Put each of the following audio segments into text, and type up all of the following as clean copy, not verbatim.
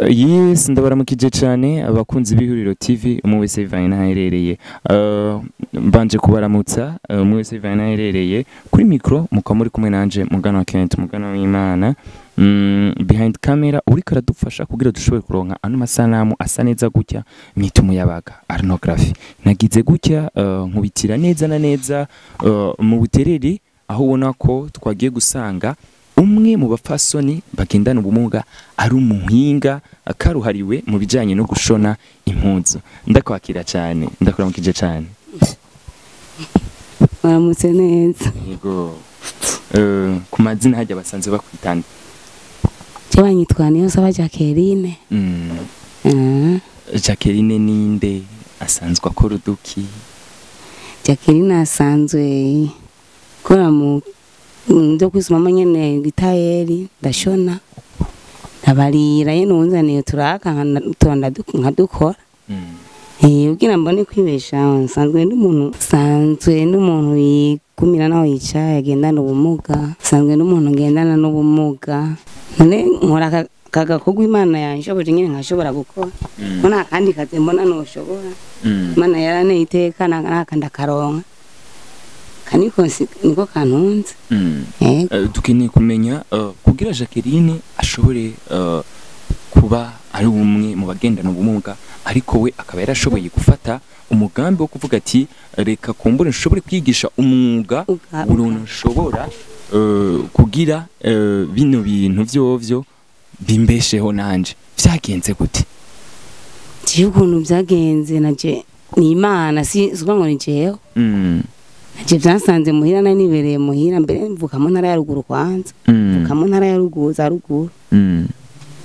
Yes, ndabaramukije cyane abakunzi b'Ihuriro TV umwe wese bivanye n'aherereye. Mbanje kubaramutsa umwe wese bivanye n'aherereye kuri micro mukamuri kumwe nanje mugano wa Kent mugano w'Imana. Behind camera uri karadufasha kugira dushobore kuronka ano masanamu asa neza gutya mwitumu yabaga arnography. Nagize gutya nkubitira neza na neza mu butereri aho ubona ko twagiye gusanga umwe mu bafasoni bagendana ubumuga ari umuhinga akaruhariwe mu bijanye no gushona impuzu. Ndakwakira cyane, ndakuramukije cyane. Waramutse neza. Yego. Ku mazina hajya basanze bakwitana. Jewe nyitwa Ndasaba Jacqueline. Jacqueline ninde asanzwe akora uduki? Jacqueline asanzwe kora mu ndo kwisoma nyene gitayeri ndashona ndabarira yene unzaniye turaka nkatonda nkadukora ugira mbone kwibesha nsanzwe n'umuntu yikumira naho yicaye agendana ubumuga nsanzwe n'umuntu ngendana n'ubumuga none nkora kagakogwa Imana yanshoboje nyene nkashobora gukora none kandi kaze mbona noshobora Imana yarane iteka nakanda karonka niko kantunze. Dukeneye kumenya kugira Jacqueline ashobore kuba ari umwe mu bagendana ubumuga ariko we akaba yarashoboye gufata umugambi wo kuvuga ati reka kumbure nshobore kwigisha umwuga uruntu nshobora kugira bino bintu vyovyo bimbesheho nanje. Vyagenze gute? Ukuntu vyagenze naje ni Imana si ngo ni jewe. Je byasanze muhira na nibereye muhira mbere mvuka mu ntara ya ruguru kwanza mvuka mu ntara ya ruguru za ruguru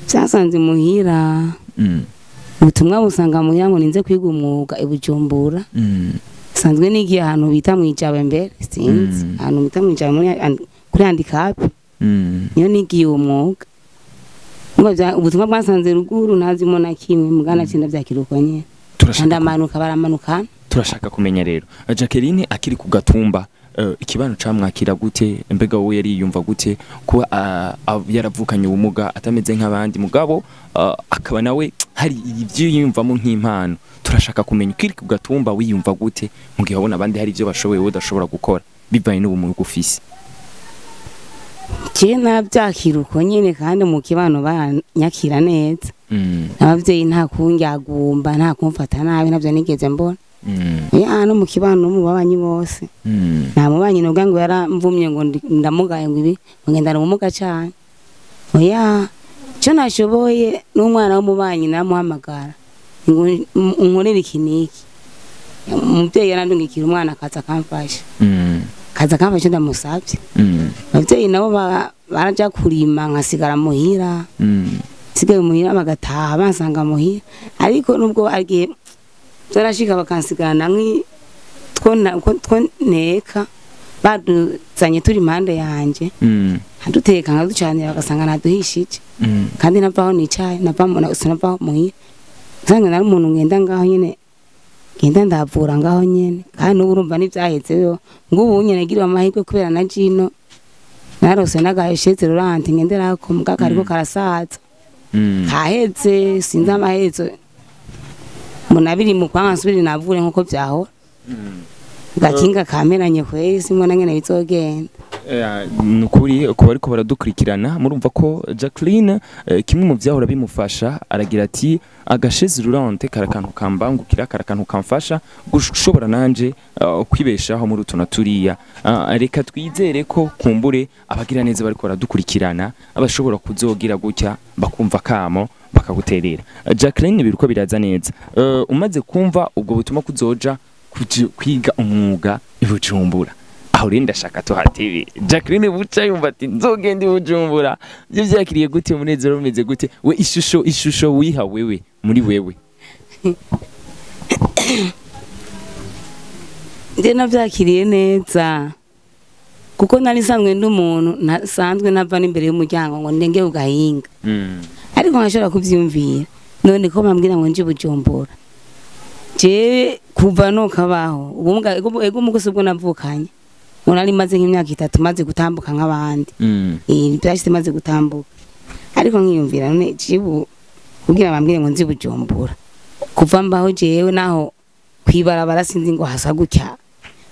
byasanze muhira ubutumwa busanga muhira ngo ninze kwiga umwuga ibujumbura sanzwe nigiye ahantu bita mwijabe mbere sinzi ahantu bita mwijabe muri kuri handicap niyo nigiye umwuga ubutumwa bwasanze ruguru ntazimo na kimwe mugana cinda vyakiruko nyene ndamanuka baramanuka. Turashaka kumenya rero Jacqueline akiri ku gatumba ikibano camwakira gute mbega wowe yari yumva gute kuba yaravukanye ubumuga atameze nk'abandi mugabo akaba nawe hari ivyo yiyumvamo nk'impano. Turashaka kumenya ukiri ku gatumba wiyumva gute mu gihe abona abandi hari ivyo bashoboye wowe udashobora gukora bivanye n'ubumuga ufise. Je navyakiruko nyene kandi mu kibano banyakira neza abavyeyi nta kungyagumba nta kumfata nabi navyo nigeze mbona no mu kibano mu babanyi bose nta mubanyi nubwo ngo yaramvumye ngo ndamugaye ngo ibi ngendana ubumuga cyane cyo nashoboye n'umwana w'umubanyi namuhamagara ngo unkorere ikiniki umuvyeyi yarandungikira umwana akaza kamfasha ndamusabye abavyeyi nabo baraja kurima nkasigara muhira sigaye muhira bagataha bansanga muhira ariko nubwo agiye zarashika bakansigana two neka baduzanye turi impande yanje haduteka nkaducanira bagasanga naduhishije kandi navaho nicaye navaho muhira usanga nari umuntu ngenda ngaho nyene ngenda ndavura ngaho nyene kandi n'ubu urumva n'ivyaheze ngubu nyene nagiriwe amahirwe kubera na jino narose nagahesheze rurante ngenderako muga kariko karasaza kaheze sinzi amaherezo munabiri mu kwanga nsubire navure nkuko byahora gakinga kameranye kwezi mbona ngene bizogenda. Nukuri ko bariko baradukurikirana murumva ko Jacqueline kimwe mu vyahora bimufasha aragira ati agasheze rurante karakantu kambangukira karakantu kamfasha gushobora nanje kwibeshaho muri utuna turiya. Reka twizere ko kumbure abagira neza bariko baradukurikirana abashobora kuzogira gutya bakumva kamo bakaguterera. Jacqueline biruko biraza neza umaze kumva ubwo butuma kuzoja kwiga umwuga ibujumbura aho renda shaka tuhatebe Jacqueline buca yumva ati nzogenda ibujumbura byo vyakiriye gute munezero umeze gute we ishusho wiha wewe muri wewe? Je navyakiriye neza kuko nari sanzwe n'umuntu nasanzwe nava n'imbere y'umuryango ngo ndenge ugahinga ariko nkashobora kuvyumvira none ko bambwira ngo nje bujumbura je kuva no kabaho ubumuga ego mugose bwo navukanye nari maze nk'imyaka 3 maze gutambuka nk'abandi byashite maze gutambuka ariko nkiyumvira none jibu kugira bambwire ngo nzi Bujumbura kuva mbaho jewe naho kwibarabara sinzi ngo hasa gutya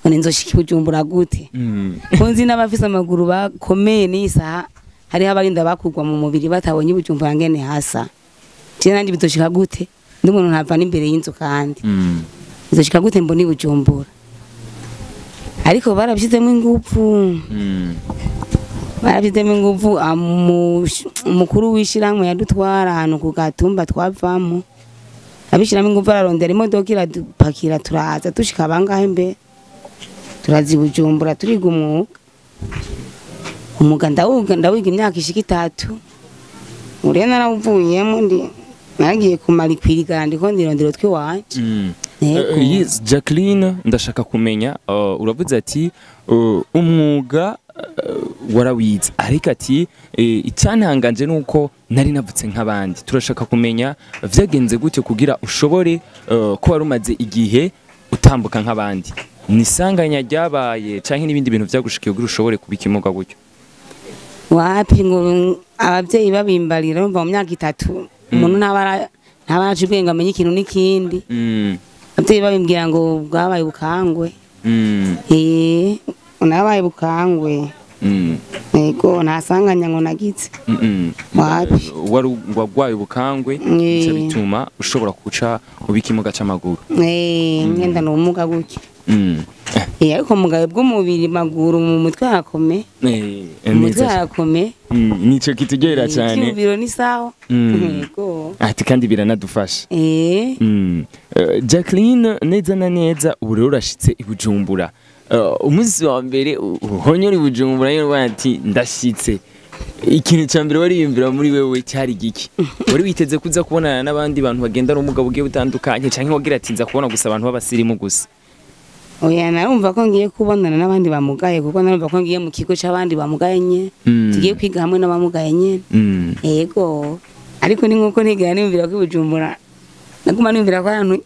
ngo nzoshika Bujumbura gute konzi n'abafise amaguru bakomeye n'isaha hari abarinda bakugwa mu mubiri batabonye Bujumbura ngene hasa je nandi bizoshika gute ndi umuntu ntava n'imbere y'inzu kandi bizoshika gute mboni Bujumbura ariko barabishizemo ingufu barabishizemo ingufu umukuru w'ishiramwe yadutwara hano ku gatumba twavamo abishiramo ingufu ararondera imodoka iradupakira turaza dushika bangahe mbe turazi Bujumbura turiga umwuga ndawiga imyaka ishika 3 uriya naravuyemo ndi nagiye kumara ikwirigana ndiko ndirondero twiwanje yes Jacqueline ndashaka kumenya uravuze ati umwuga warawize ariko ati icyananganje nuko nari navutse nk'abandi turashaka kumenya vyagenze gute kugira ushobore ko warumaze igihe utambuka nk'abandi nisanganya ryabaye canke n'ibindi bintu vyagushikiye kugira ushobore kubikimuga gutyo wapi ngo abavyeyi babimbarira umva mu myaka 3 umuntu ntabaraje ubwenge amenye ikintu n'ikindi abavyeyi babimbwira ngo bwabaye bukangwe unabaye bukangwe ego ntasanganya ngo nagize wapi warwaye bukangwe cyo bituma ushobora kuca ubikimuga c'amaguru ngenda no umuga gutyo ariko mugabe bw'umubiri maguru mu mutwe harakome umutwe harakome nico kitugera cyane cyubiro ni sawa yego ati kandi biranadufasha Jacqueline neza na neza ubu rero urashitse i Bujumbura umunsi wa mbere uhonyora i Bujumbura rero ati ndashitse ikintu cya mbere wari yumvira muri wewe cyari giki wari witeze kuza kubonana n'abandi bantu bagenda n'umugabo ugiye butandukanye cyangwa wagira ati nza kubona gusa abantu b'abasirimu gusa oya narumva ko ngiye kubonana n'abandi bamugaye kuko narumva ko ngiye mu kigo c'abandi bamugaye nye tugiye kwiga hamwe n'abamugaye nye yego ariko ni nkuko ntigera nimvira ko Bujumbura naguma nimvira ko abantu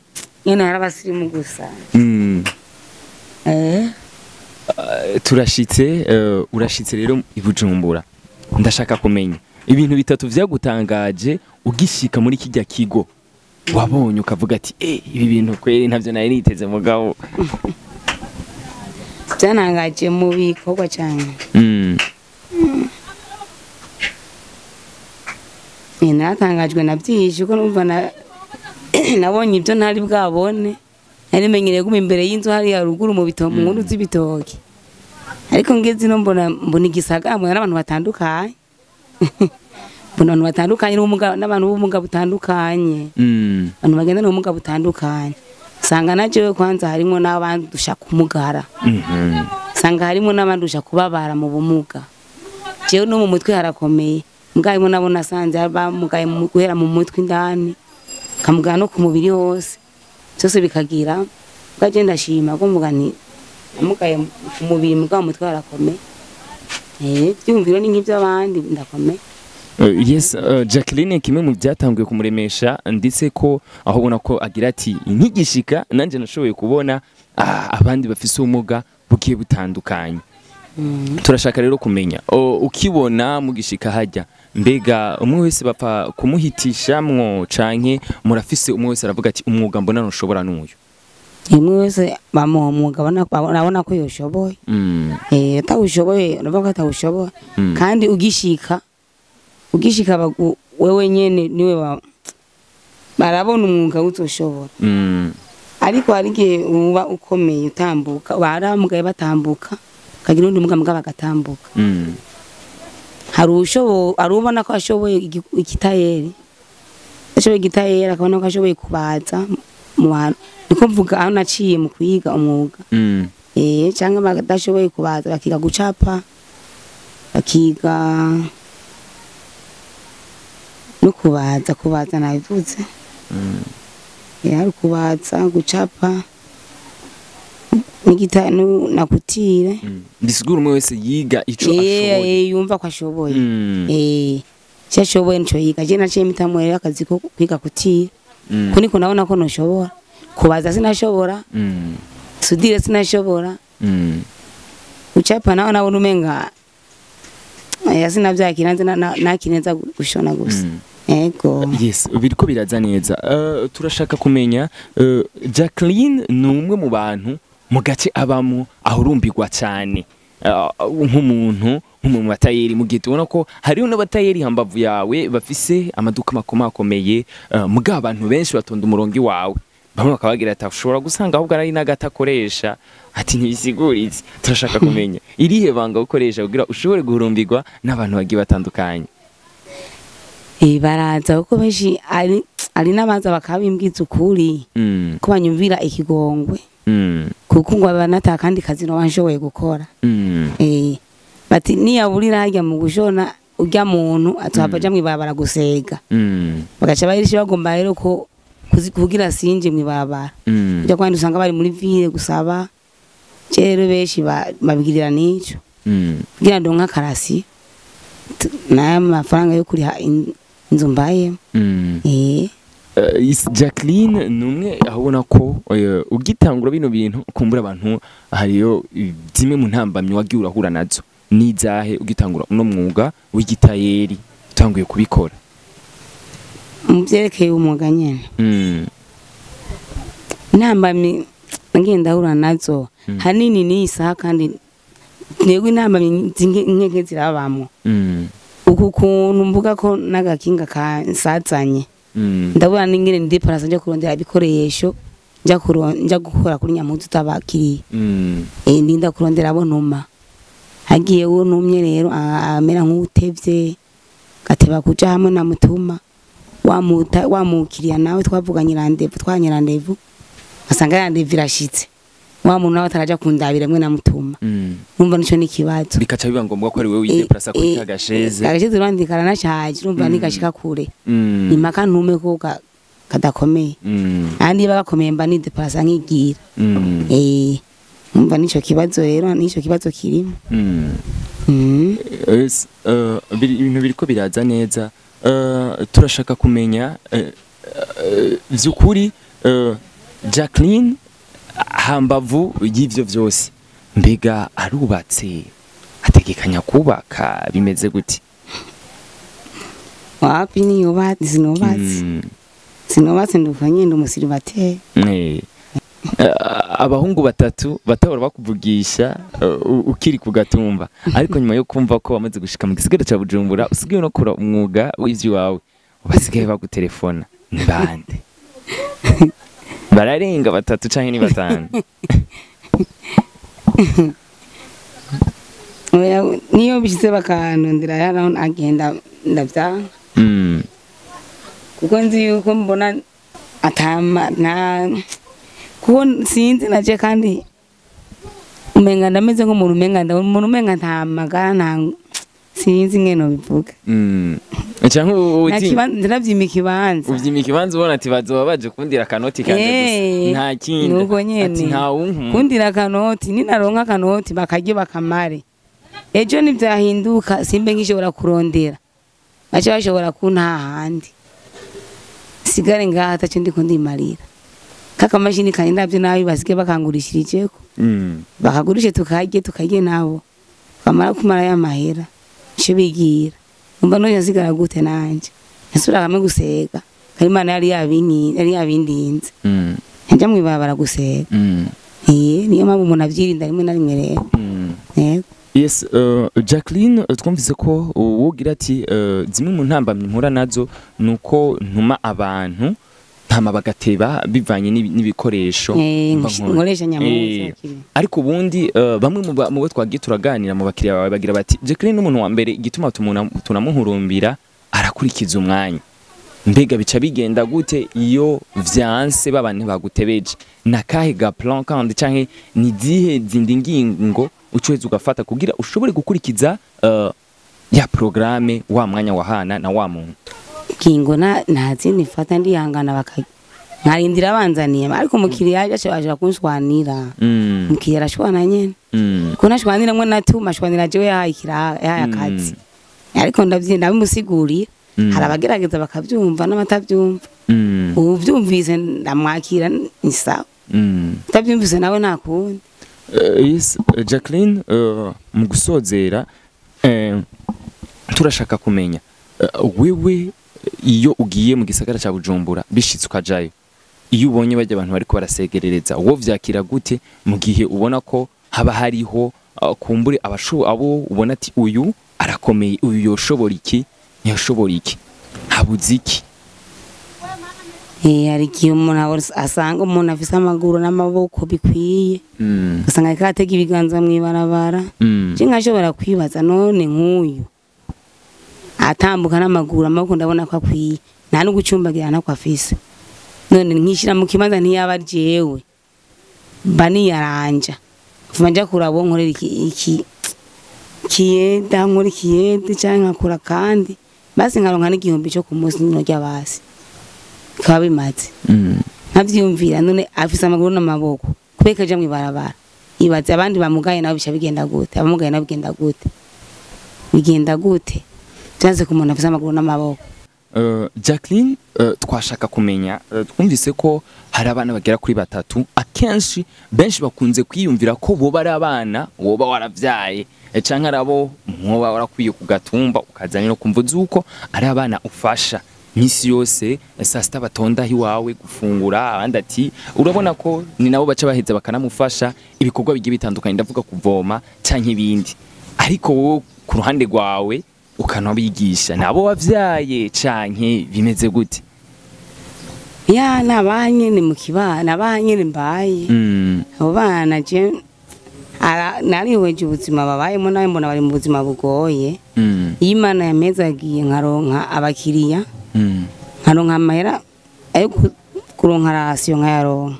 nyene hari abasirimu gusa turashitse urashitse rero i Bujumbura ndashaka kumenya ibintu bitatu vyagutangaje ugishika muri kijya kigo wabonye ukavuga ati ibi bintu kweri ntavyo nari niteze mugabo byanangaje mu bikorwa cyane natangajwe na byinshi uko numva nabonye ibyo ntari bwabone nari menyereye guma imbere y'inzu hari haruguru mu bitomo nkuru z'ibitoki ariko ngeze no mbona igisagara mbona n'abantu batandukanye mbona abantu batandukanye n'abantu b'ubumuga butandukanye abantu bagenda n'ubumuga butandukanye sanga najewe kwanza harimo n'abandusha kumugara sanga harimo n'abandusha kubabara mu bumuga jewe no mu mutwe harakomeye mbwayimo nabona sanze bamugaye mu guhera mu mutwe indani kamugana no ku mubiri hose cyose bikagira bwaje ndashima ko mugani amugaye ku mubiri mbwa mu mutwe harakomeye byumviro ni nk'iby'abandi ndakomeye yes Jacqueline kimwe mu byatanguye kumuremesha ndetse ko aho ubona ko agira ati nkigishika nanje nashoboye kubona abandi bafise ubumuga bugiye butandukanye turashaka rero kumenya ukibona mugishika hajya mbega umwe wese bapfa kumuhitishamwo canke murafise umwe wese aravuga ati umwuga mbona nushobora n'uyu umwe wese bamuha umwuga nabona ko yoshoboye atawushoboye uravuga atawushoboye kandi ugishika wewe nyene niwe barabona umwuga uzoshobora ariko harige uba ukomeye utambuka baramugaye batambuka kagira undi muga bagatambuka arubona ko ashoboye igitayeri ashoboye igitayeri akabona ko ashoboye kubaza mu bantu niko mvuga aho naciye mu kwiga umwuga cyangwa badashoboye kubaza bakiga gucapa bakiga no kubaza nabivuze yari kubaza gucapa nigita na kutire bisigura umwe wese yiga ico ashoboye yumva ko ashoboye cyashoboye nico yiga je naciye mitamwere akazi ko kwiga kutire kuniko nabona ko noshobora kubaza sinashobora sudire sinashobora gucapa naho nabona umenga yasina byakiranze nakineza gushona gusa ego yes biriko biraza neza turashaka kumenya Jacqueline ni umwe mu bantu mu gace abamo ahurumbirwa cyane nk'umuntu mu batayeri mu gihe tubona ko hariho n'abatayeri hambavu yawe bafise amaduka makomeye muga abantu benshi batonda umurongo wawe bamwe bakabagira ati ushobora gusanga ahubwo ari n'agata akoresha ati ntibisiguritse turashaka kumenya irihe banga ukoresha kugira ushobore guhurumbirwa n'abantu bagiye batandukanye baraza uko benshi ari n'abaza bakabimbwiza ukuri ko banyumvira ikigongwe kuko ngo abanata kandi kazi no banshoboye gukora bati niyaburira hajya mu gushona ujya muntu atuhapaja mwibabara gusega bagaca bayirisha bagomba rero ko kugira sinje mwibabara ujya kwandi usanga bari muri ville gusaba rero benshi babigirira nico kugira ndonka karasi na mafaranga yo kuri inzu mbaye Jacqueline numwe ahubona ko ugitangura bino bintu kumbura abantu hariyo zimwe mu ntambamye wagiye urahura nazo nizahe ugitangura uno mwuga w'igitayeri utanguye kubikora muvyerekeye umwuga nyene intambamye ngenda ahura nazo hanini ni isaha kandi nego intambamye nkeke zirabamwo uku kuntu mvuga ko n'agakinga kansazanye ndabona n'ingene ndiparasa nje kurondera ibikoresho nja gukora kuri nyamuzi tabakiriye ndinda kurondera abo ntuma hagiye wo numye rero amera nk'utevye gateba kuja hamwe na mutuma wamukiriya nawe twavuganye randevu asanga randevu irashitse wa muntu nawe ataraja kundabira mwe na mutuma numva nico nikibazo bikaca biba ngombwa ko ari wewe wideprasa kuri kagasheze agasheze urandikana nashaje numva nigashika kure impaka ntume ko kadakomeye andi bagakomeye mba nideprasa nkigira numva nico kibazo rero nico kibazo kirimo ibintu biriko biraza neza turashaka kumenya vyukuri Jacqueline hambavu y'ivyo vyose mbega arubatse ategekanya kubaka bimeze gute wapi ni yubatse sinobatse ndukanye ndumusiribateye abahungu batatu batahora bakuvugisha ukiri kugatumba ariko nyuma yo kumva ko wamaze gushika mu gisigara ca Bujumbura usigaye no kora umwuga w'ivyo wawe basigaye bagutelefona ni bande bararenga batatu canke ni batanu niyo bishitse bakanondera yaraho agenda ndavya kuko nzi yuko mbona atama na kuko sinzi naje kandi umenga ndameze nko umuntu umenga ntamagara nta sinzi ngeno bivuga canke ndiravyima ikibanza uvyima ikibanza ubona ati bazoba baje kundira kanoti kanje gusa nta kindi nuko nyene ati nta wunku kundira kanoti ninaronka kanoti bakarye bakamare ejo nivyahinduka simbe ngishobora kurondera baca bashobora kunta handi sigare ngaha ataco ndiko ndimarira kaka mashini kanje ndavyo nabi basike bakangurishirijeko bakagurishe tukarye nabo kamara kumara ya mahera cyo bigira umva no yazigara gute nanje nasura kamwe gusega karimana yari yabindinze njya mwibabara gusega niyo mpamvu umuntu avyirinda rimwe na rimwe rero yes Jacqueline twumvise ko wogira ati zimwe mu ntambamye mpura nazo nuko ntuma abantu ntama bagateba bivanye n'ibikoresho nkoresha nyamuzi ariko ubundi bamwe mu bo twagiye turaganira mu bakiriya bawe bagira bati Jacqueline n'umuntu wa mbere igituma tunamuhurumbira arakurikiza umwanya mbega bica bigenda gute iyo vyanse babane bagutebeje nakahe ga plan kandi canke ni zihe zindi ngingo ucweze ugafata kugira ushobore gukurikiza ya programme wa mwanya wa hana na wa muntu kingo ntazindi fata ndihangana nkarindira abanzaniye ariko mukiriya yaje aje kunshwanira mukiriya arashwana nyene ko nashwanira mwe natuma shwanira jewe yahaya akazi ariko ndabimusigurira harabagerageza bakavyumva n'abatavyumva ubu vyumvise ndamwakira ni sawa tavyumvise nawe nakundi yes Jacqueline mu gusozera turashaka kumenya wewe iyo ugiye mu gisagara ca Bujumbura bishitse ukajayo iyo ubonye bajya abantu bariko barasegerereza wo vyakira gute mu gihe ubona ko haba hariho kumbure abo ubona ati uyu arakomeye uyu yoshobora iki ntiyashobora iki habuze iki hari igihe umuntu asanga umuntu afise amaguru n'amaboko bikwiye usanga ariko atega ibiganza mw'ibarabara je nkashobora kwibaza none nk'uyu atambuka n'amaguru amaboko ndabona ko akwiye nta no gucumbagira nako afise none nkishira mu kibanza ntiyaba jewe bani yaranja kuva nja kurabo nkorera iki kiyeda nkora kiyede cyangwa nkakora kandi basi nkaronka n'igihumbi cyo ku munsi no ry'abasi kaba bimaze nkavyumvira none afise amaguru n'amaboko kubeka je mw'ibarabara ibaze abandi bamugaye nabo bisha bigenda gute abamugaye nabo bigenda gute byanze ku muntu afise amaguru n'amaboko. Jacqueline twashaka kumenya twumvise ko hari abana bagera kuri batatu akenshi benshi bakunze kwiyumvira ko boba ari abana woba waravyaye canke arabo mwoba warakwiye kugatumba ukazana no kumvuza uko ari abana ufasha misi yose saa sita batonda hiwawe gufungura abandi ati urabona ko ni nabo baca baheza bakanamufasha ibikorwa bigiye bitandukanye ndavuga kuvoma canke ibindi ariko wowe ku ruhande rwawe ukanabigisha nabo wavyaye canke bimeze gute? Ya nabanye ni mu kibana abanye mbaye abo bana je nariweje ubuzima babayemo nawe mbona bari mu buzima bugoye Imana yamezagiye nkaronka abakiriya nkaronka amahera ayo kuronka rasiyo nkayaronka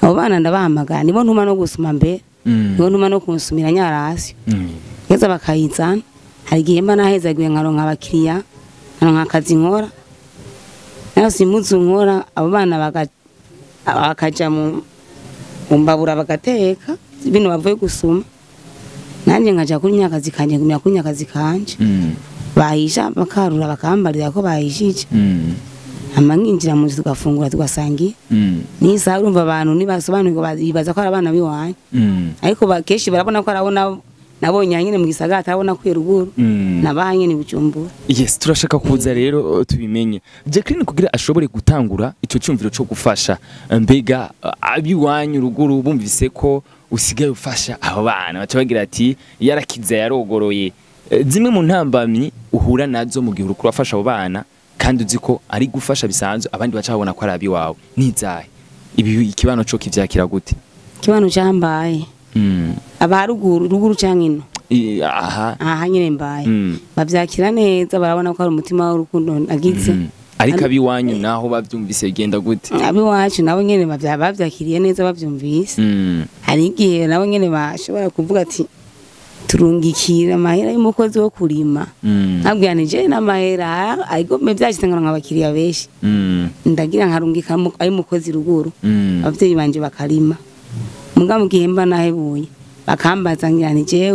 abo bana ndabahamagara nibo ntuma no gusuma mbere nibo ntuma no kunsumira nyarasiyo keza bakayizana hari igihe mba nahezagiye nkaronka abakiriya nkaronka akazi nkora nasi muzu nkora abo bana bakaja mu mbabura bagateka bino bavuye gusuma nanje nkaja kuri nyakazi kanje ngumya kuri nyakazi kanje bahisha bakarura bakambarira ko bahishije amanginjira mu tugafungura tugasangira nisa urumva abantu nibasobanurwa bibaza ko ari abana biwanye ariko bakeshi barabona ko arabona nabonye nyene mu gisagara atabona kwiye ruguru nabanye ni Bujumbura. Yes turashaka kuza rero tubimenye Jacqueline kugira ashobore gutangura ico cyumviro cyo gufasha mbega abiwanyu ruguru bumvise ko usigaye ufasha abo bana baca bagira ati yarakiza yarogoroye zimwe mu ntambamyi uhura nazo mu gihe uri kurafasha abo bana kandi uzi ko ari gufasha bisanzwe abandi baca babona ko ari abiwawe nizahe ibi ikibano cyo kivyakira gute? Kibano cyambaye abaruguru canke ino aha nyene mbaye bavyakira neza barabona ko ari umutima w'urukundo agize ariko abiwanyu naho bavyumvise bigenda gute? Abiwacu nabo nyene bavyakiriye neza bavyumvise hari igihe nabo nyene bashobora kuvuga ati turungikira amahera y'umukozi wo kurima nabwira nije n'amahera ariko me vyashitse nkaronka abakiriya benshi ndagira nkarungika ari mukozi ruguru abavyeyi banje bakarima muga mu gihe mba nahebuye bakambaza ngira nije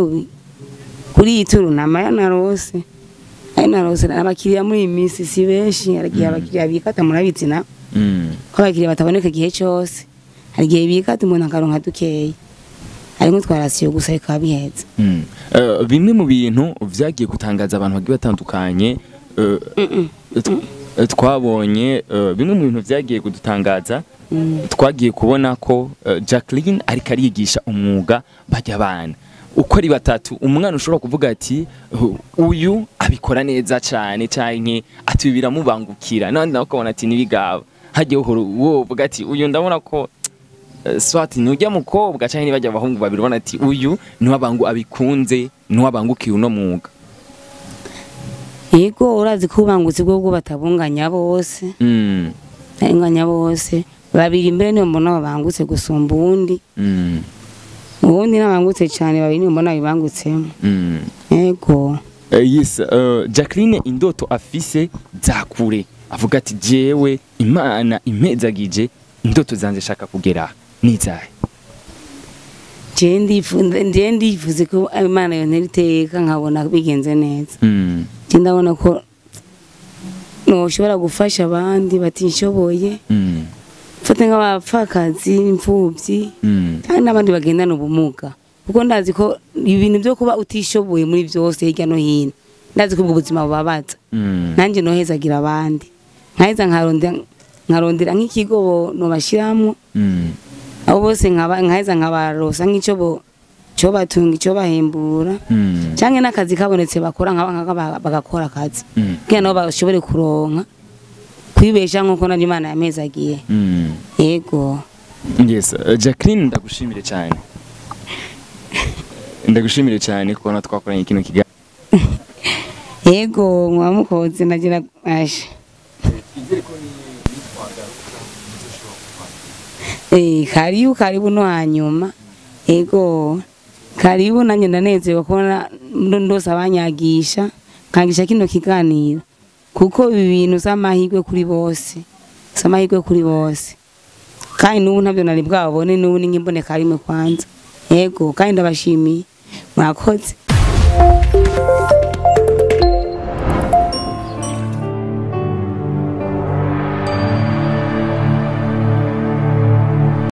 kuri ituru namaya narose abakiriya muri iyi minsi si benshi aragiye abakiriya bikata murabitsina ko abakiriya bataboneka gihe cyose hari gihe bikata umuntu akaronka dukeye ariko twarasiyo gusa ikaba bihetse bimwe mu bintu vyagiye gutangaza abantu bagiye batandukanye twabonye bimwe mu bintu vyagiye kudutangaza twagiye kubona ko Jacqueline ariko arigisha umwuga bajya abana uko ari batatu umwana ushobora kuvuga ati uyu abikora neza cyane canke atubira mubangukira nandi nawe ukabona ati nibigaba hagiye wo uvuga ati uyu ndabona ko swati nujya mukobwa canke nibajya abahungu babiri ubona ati uyu ni wabangu abikunze ni wabangukiye uno mwuga. Yego urazi kubangutse bwo batabunganya bose inganya bose babiri imbere niyo mbona babangutse gusumba uwundi uwundi nabangutse cyane babiri niyo mbona bibangutsemo yego. Yes Jacqueline indoto afise zakure avuga ati jewe Imana impezagije indoto zanje shaka kugera nizahe? Je ndifuze ko Imana yonteriteka nkabona bigenze neza ndabona ko no ushobora gufasha abandi batinshoboye fate nk'abapfakazi imfubyi kandi n'abandi bagendana ubumuga kuko ndazi ko ibintu byo kuba utishoboye muri byose hirya no hino ndazi ko ubwo buzima bubabaza nanje nohezagira abandi nkaheza nkarondera nk'ikigo no bashiramwo abo bose nkaheza nkabarosa nk'ico cyo batunga icyo bahembura cyangwa n'akazi kabonetse bakora bagakora akazi kugira nabo bashobore kuronka kwibesha nk'uko nari Imana yamezagiye yego. Yes, Jacqueline ndagushimire cyane kubona twakoranye kino kiganiro. Yego mwamukoze nagira ashe karibu no hanyuma yego karibu nanye ndanezerewe kubona ndose abanyagisha kangisha kino kiganiro kuko ibi bintu samahirwe kuri bose kandi n'ubu ntabyo nari bwabone n'ubu ni nk'imboneka rimwe kwanza yego kandi ndabashimiye mwakoze.